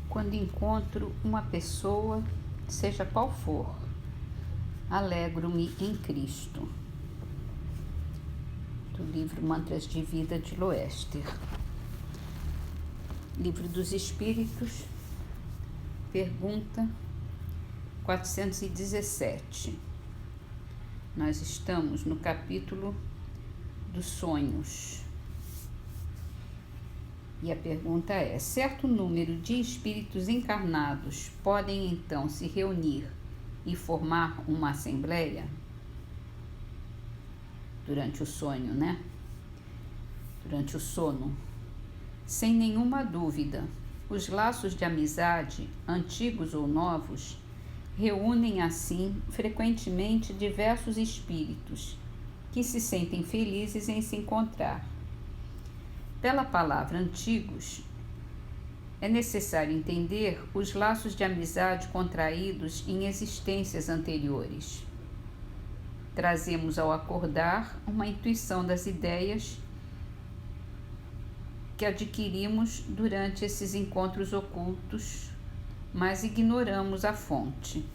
Quando encontro uma pessoa, seja qual for, alegro-me em Cristo. Do livro Mantras de Vida de Loester. Livro dos Espíritos, pergunta 417. Nós estamos no capítulo dos sonhos. E a pergunta é: certo número de espíritos encarnados podem então se reunir e formar uma assembleia? Durante o sonho, né? Durante o sono. Sem nenhuma dúvida, os laços de amizade, antigos ou novos, reúnem assim frequentemente diversos espíritos que se sentem felizes em se encontrar. Pela palavra antigos, é necessário entender os laços de amizade contraídos em existências anteriores. Trazemos ao acordar uma intuição das ideias que adquirimos durante esses encontros ocultos, mas ignoramos a fonte.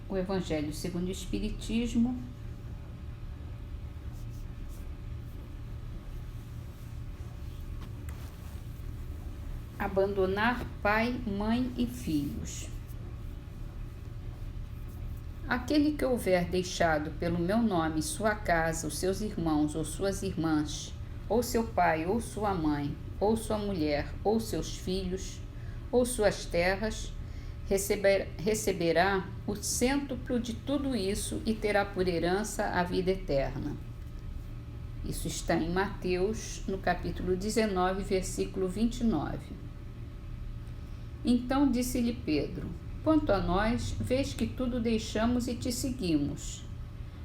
O Evangelho segundo o Espiritismo, abandonar pai, mãe e filhos. Aquele que houver deixado pelo meu nome sua casa, os seus irmãos ou suas irmãs, ou seu pai ou sua mãe, ou sua mulher ou seus filhos, ou suas terras, receberá o cêntuplo de tudo isso e terá por herança a vida eterna. Isso está em Mateus, no capítulo 19, versículo 29. Então disse-lhe Pedro: quanto a nós, vês que tudo deixamos e te seguimos.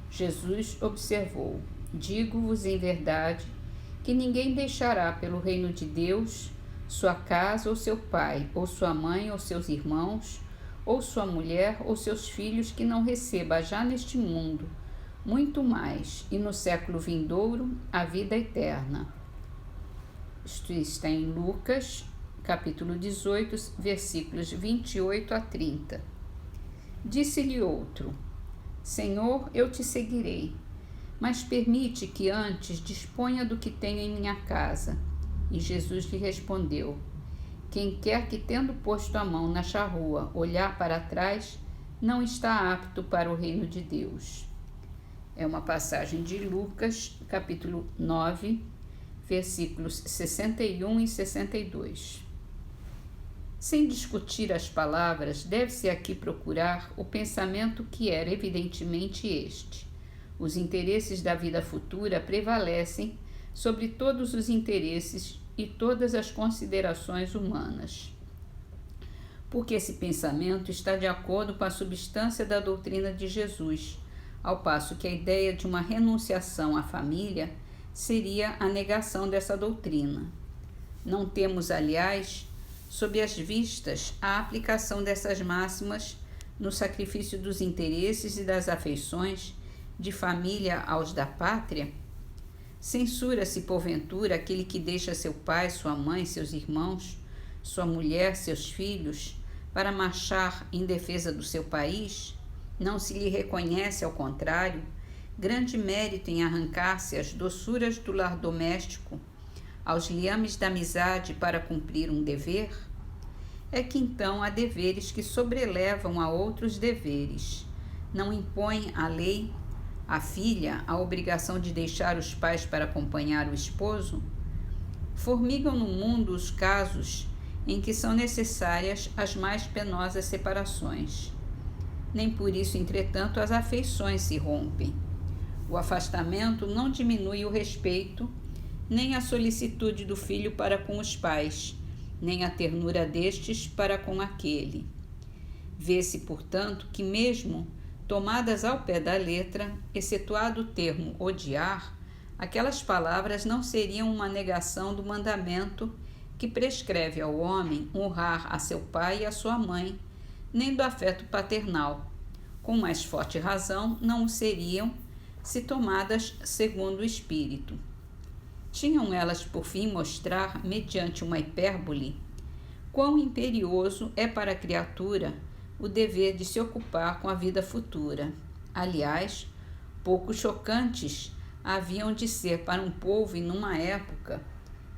Jesus observou: digo-vos em verdade que ninguém deixará pelo reino de Deus sua casa ou seu pai, ou sua mãe ou seus irmãos, ou sua mulher ou seus filhos, que não receba já neste mundo muito mais, e no século vindouro a vida eterna. Isto está em Lucas, capítulo 18, versículos 28 a 30. Disse-lhe outro: Senhor, eu te seguirei, mas permite que antes disponha do que tenho em minha casa. E Jesus lhe respondeu: quem quer que, tendo posto a mão na charrua, olhar para trás, não está apto para o reino de Deus. É uma passagem de Lucas, capítulo 9, versículos 61 e 62. Sem discutir as palavras, deve-se aqui procurar o pensamento que era evidentemente este: os interesses da vida futura prevalecem sobre todos os interesses e todas as considerações humanas. Porque esse pensamento está de acordo com a substância da doutrina de Jesus, ao passo que a ideia de uma renunciação à família seria a negação dessa doutrina. Não temos, aliás, sob as vistas, a aplicação dessas máximas no sacrifício dos interesses e das afeições de família aos da pátria? Censura-se, porventura, aquele que deixa seu pai, sua mãe, seus irmãos, sua mulher, seus filhos, para marchar em defesa do seu país? Não se lhe reconhece, ao contrário, grande mérito em arrancar-se as doçuras do lar doméstico, aos liames da amizade para cumprir um dever? É que então há deveres que sobrelevam a outros deveres. Não impõe a lei à filha a obrigação de deixar os pais para acompanhar o esposo? Formigam no mundo os casos em que são necessárias as mais penosas separações. Nem por isso, entretanto, as afeições se rompem. O afastamento não diminui o respeito, nem a solicitude do filho para com os pais, nem a ternura destes para com aquele. Vê-se, portanto, que mesmo tomadas ao pé da letra, excetuado o termo odiar, aquelas palavras não seriam uma negação do mandamento que prescreve ao homem honrar a seu pai e a sua mãe, nem do afeto paternal. Com mais forte razão, não o seriam se tomadas segundo o Espírito. Tinham elas por fim mostrar, mediante uma hipérbole, quão imperioso é para a criatura o dever de se ocupar com a vida futura. Aliás, pouco chocantes haviam de ser para um povo em uma época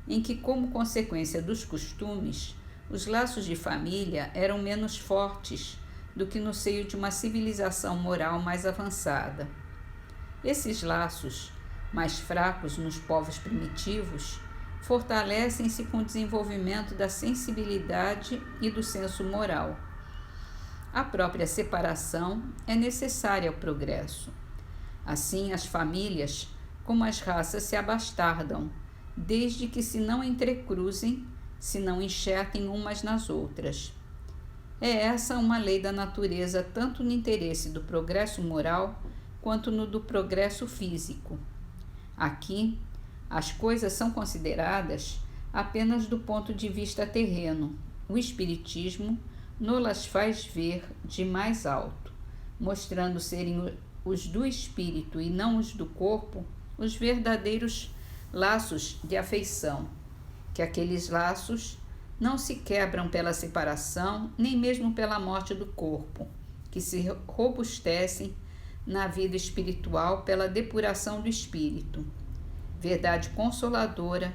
em que, como consequência dos costumes, os laços de família eram menos fortes do que no seio de uma civilização moral mais avançada. Esses laços, mais fracos nos povos primitivos, fortalecem-se com o desenvolvimento da sensibilidade e do senso moral. A própria separação é necessária ao progresso. Assim, as famílias, como as raças, se abastardam, desde que se não entrecruzem, se não enxertem umas nas outras. É essa uma lei da natureza, tanto no interesse do progresso moral quanto no do progresso físico. Aqui, as coisas são consideradas apenas do ponto de vista terreno. O Espiritismo nos-las faz ver de mais alto, mostrando serem os do espírito e não os do corpo os verdadeiros laços de afeição, que aqueles laços não se quebram pela separação, nem mesmo pela morte do corpo, que se robustecem na vida espiritual pela depuração do espírito, verdade consoladora,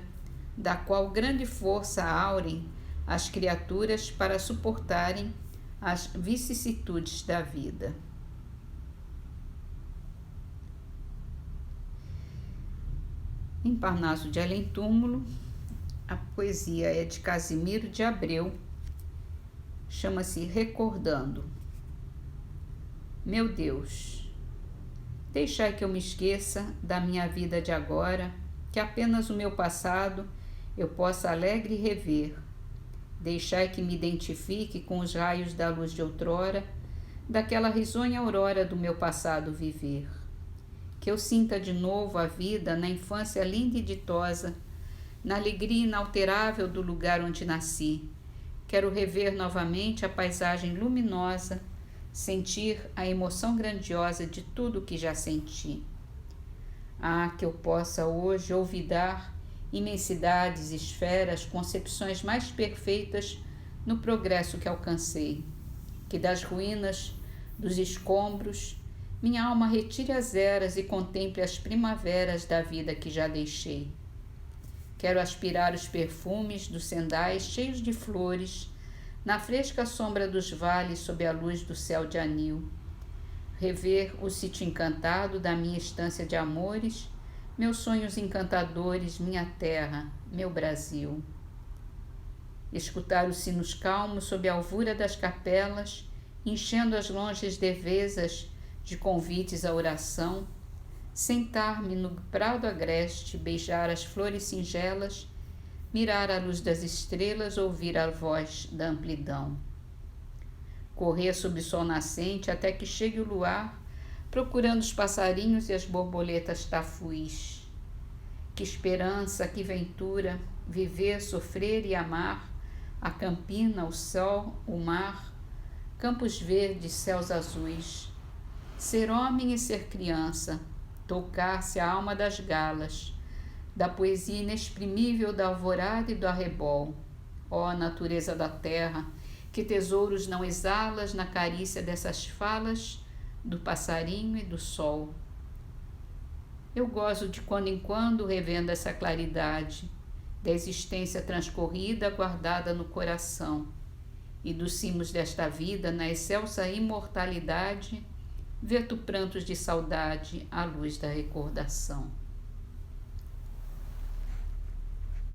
da qual grande força aurem as criaturas para suportarem as vicissitudes da vida. Em Parnaso de Além Túmulo, a poesia é de Casimiro de Abreu, chama-se Recordando. Meu Deus, deixai que eu me esqueça da minha vida de agora, que apenas o meu passado eu possa alegre rever. Deixai que me identifique com os raios da luz de outrora, daquela risonha aurora do meu passado viver. Que eu sinta de novo a vida na infância linda e ditosa, na alegria inalterável do lugar onde nasci. Quero rever novamente a paisagem luminosa, sentir a emoção grandiosa de tudo o que já senti. Ah, que eu possa hoje olvidar imensidades, esferas, concepções mais perfeitas no progresso que alcancei. Que das ruínas, dos escombros, minha alma retire as eras e contemple as primaveras da vida que já deixei. Quero aspirar os perfumes dos sendais cheios de flores, na fresca sombra dos vales sob a luz do céu de anil. Rever o sítio encantado da minha estância de amores, meus sonhos encantadores, minha terra, meu Brasil. Escutar os sinos calmos sob a alvura das capelas, enchendo as longes devesas de convites à oração, sentar-me no prado agreste, beijar as flores singelas, mirar a luz das estrelas, ouvir a voz da amplidão. Correr sob o sol nascente até que chegue o luar, procurando os passarinhos e as borboletas tafuís. Que esperança, que ventura, viver, sofrer e amar, a campina, o sol, o mar, campos verdes, céus azuis. Ser homem e ser criança, tocar-se a alma das galas, da poesia inexprimível da alvorada e do arrebol. Ó natureza da terra, que tesouros não exalas na carícia dessas falas do passarinho e do sol. Eu gozo de quando em quando revendo essa claridade da existência transcorrida guardada no coração, e dos cimos desta vida na excelsa imortalidade veto prantos de saudade à luz da recordação.